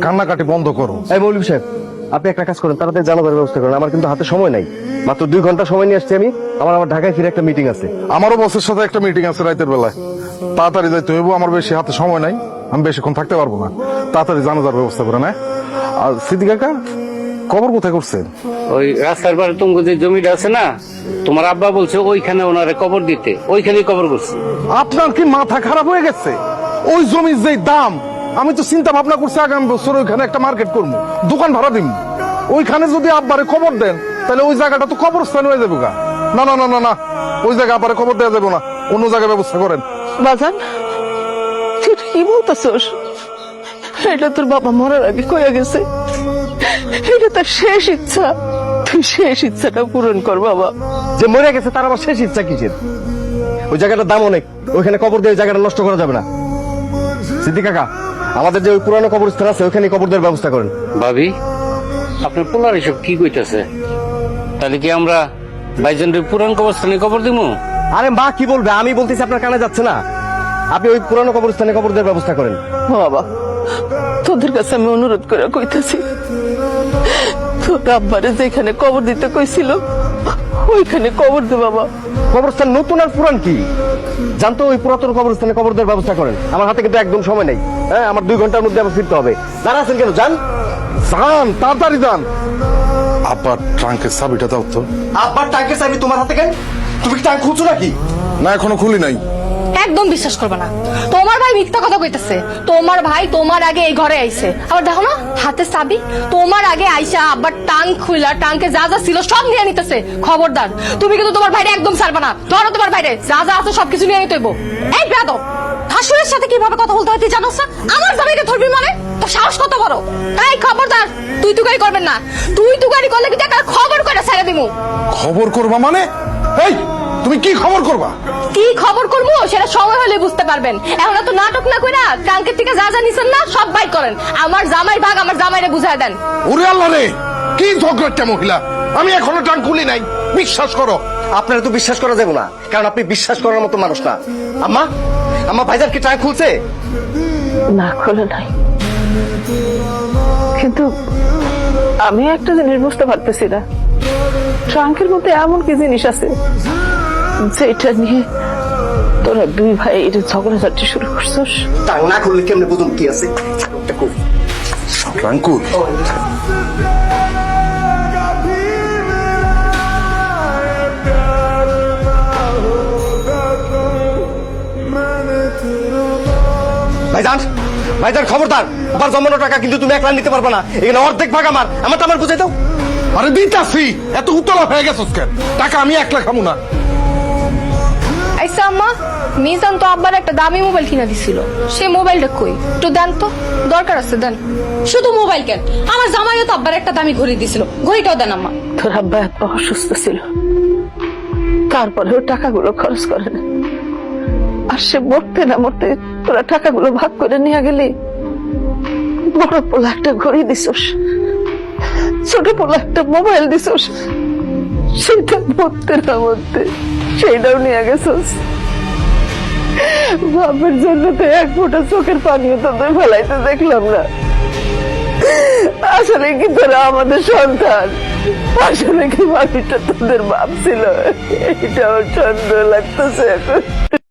কান্নাকাটি বন্ধ করো। এই মৌলভী সাহেব, আপনি একটা কাজ করেন, তাড়াতাড়ি জানাজার ব্যবস্থা করেন। আমার কিন্তু হাতে সময় নাই, মাত্র 2 ঘন্টা সময় নিয়ে আসছি আমি। আমার ঢাকায় ফিরে একটা মিটিং আছে। আমারও বসের সাথে একটা মিটিং আছে রাতের বেলায়, তাড়াতাড়ি যাইতে হইব। আমার বেশি হাতে সময় নাই, আমি বেশিক্ষণ থাকতে পারবো না। তাড়াতাড়ি জানাজার ব্যবস্থা করেন। আর সিদ্দিক কাকা কবর কোথায় করছেন? ওই রাস্তার পারে তোমার যে জমিটা আছে না, তোমার আব্বা বলছে ওইখানে ওনারে কবর দিতে, ওইখানেই কবর করছে। আপনার কি মাথা খারাপ হয়ে গেছে? ওই জমির যে দাম, আমি তো চিন্তা ভাবনা করছি আগামী বছর ওইখানে একটা মার্কেট করবো, দোকান ভাড়া দিব। ওইখানে যদি আব্বারে খবর দেন তাহলে ওই জায়গাটা তো কবরস্থান হয়ে যাবে। না না না না না, ওই জায়গায় আব্বারে খবর দেওয়া যাবে না, অন্য জায়গায় ব্যবস্থা করেন। বাজান, তুই কি বলতেছস? এটা তোর বাবা মরার আগে কইয়া গেছে, এটা তার শেষ ইচ্ছা। তুই শেষ ইচ্ছাটা পূরণ কর বাবা। যে মরে গেছে তার আবার শেষ ইচ্ছা কিসের? ওই জায়গাটার দাম অনেক, ওইখানে কবর দিয়ে জায়গাটা নষ্ট করা যাবে না। সিদ্দিক কাকা, আমাদের যে ওই পুরানো কবরস্থান আছে ওইখানে কবর দেওয়ার ব্যবস্থা করেন। ভাবি, আপনার পোলার এসব কি কইতাছে? তাহলে কি আমরা ভাইজানের পুরান কবরস্থানে কবর দিব? আরে মা কি বলবে, আমি বলতেছি আপনার কানে যাচ্ছে না। আপনি ওই পুরানো কবরস্থানে কবর দেওয়ার ব্যবস্থা করেন। বাবা, তোদের কাছে আমি অনুরোধ করে কইতেছি, তোর আব্বারে যেখানে কবর দিতে কইছিল ওইখানে কবর দে বাবা। কবরস্থান নতুন আর পুরান কি জানতো? ওই পুরাতন কবরস্থানে কবর দেওয়ার ব্যবস্থা করেন। আমার হাতে কিন্তু একদম সময় নেই। হ্যাঁ, আমার 2 ঘন্টার মধ্যে আমার ফিরতে হবে। দাঁড়া আছেন কেন? যান যান, তাড়াতাড়ি যান। আব্বার ট্রাঙ্কের চাবিটা দাও তো। আব্বার ট্যাঙ্কের চাবি তোমার হাতে কেন? তুমি কি ট্যাঙ্ক খুঁজছো নাকি? না, এখনো খুলি নাই। একদম বিশ্বাস করবে না, তোমার ভাই মিথ্যা কথা কইতেছে। তোমার ভাই তোমার আগে এই ঘরে আইছে, আবার দেখো না হাতে চাবি। তোমার আগে আইসা আবার টাঙ্ক খুইলা টাঙ্কে যা যা ছিল সব নিয়ে নিতেছে। খবরদার, তুমি কিন্তু তোমার ভাইরে একদম ছাড়বে না। ধরো তোমার ভাইরে, যা যা আছে সবকিছু নিয়ে নিতে হইব। এই বেয়াদব, শাশুড়ির সাথে কিভাবে কথা বলতে হয় তুই জানোস না? আমার জামাইকে ধরবি মানে? তোর সাহস কত বড়? তাই খবরদার, তুই তুকারি করবেন না। তুই তুকারি করলে কিন্তু একটা খবর করে ছেড়ে দিমু। খবর করবা মানে? এই তুমি কি খবর করবা? কি খবর করবো সেটা সময় হলে বুঝতে পারবেন। এখন তো নাটক না কইরা ট্রাঙ্কের থেকে যা যা নিছেন না সব বাইর করেন। আমার জামাই ভাগ আমার জামাইরে বুঝায় দেন। ওরে আল্লাহ রে, কি ঝগড়াটা মহিলা! আমি এখনো ট্রাঙ্ক খুলি নাই, বিশ্বাস করো। আপনারা তো বিশ্বাস করা যাবে না, কারণ আপনি বিশ্বাস করার মতো মানুষ না। আম্মা, আম্মা ভাইজান কি ট্রাঙ্ক খুলছে? না, খোলে নাই, কিন্তু আমি একটা জিনিস বুঝতে পারতেছি না। ট্রাঙ্কের মধ্যে এমন কি জিনিস আছে যেটা নিয়ে তোরা 2 ভাই এটা ঝগড়াঝাটি শুরু করছস? ট্রাঙ্ক না খুললে কেমনে বুঝুন কি আছে? ট্রাঙ্ক খুল। ভাইজান, ভাইজান খবরদার, আবার জমানো টাকা কিন্তু তুমি একলা নিতে পারবে না। এখানে অর্ধেক ভাগ আমার, আমারটা আমার বুঝাই দাও। আরে দিতাছি, এত উতলা হয়ে গেছস কেন? টাকা আমি একলা খামু না। আইসা আম্মা, মিজান তো আব্বার একটা দামি মোবাইল কিনা দিছিল, সে মোবাইলটা কই? একটু দেন তো, দরকার আছে দেন। শুধু মোবাইল কেন, আমার জামাইও তো আব্বার একটা দামি ঘড়ি দিছিল, ঘড়িটাও দেন আম্মা। তোর আব্বা এত অসুস্থ ছিল, তারপরেও টাকাগুলো খরচ করে না। আর সে মরতে না মরতে তোরা টাকাগুলো ভাগ করে নিয়ে গেলি। বড় পোলা একটা ঘড়ি দিছস, ছোট পোলা একটা মোবাইল দিছস, সেটা মরতে না মরতে সেইটাও নিয়ে গেছস। বাপের জন্য তো 1 ফোঁটা চোখের পানিও তোদের ফেলাইতে দেখলাম না। আসলে কি তোরা আমাদের সন্তান? আসলে কি বাকিটা তোদের বাপ ছিল? এটা আমার সন্দেহ লাগতেছে এখন।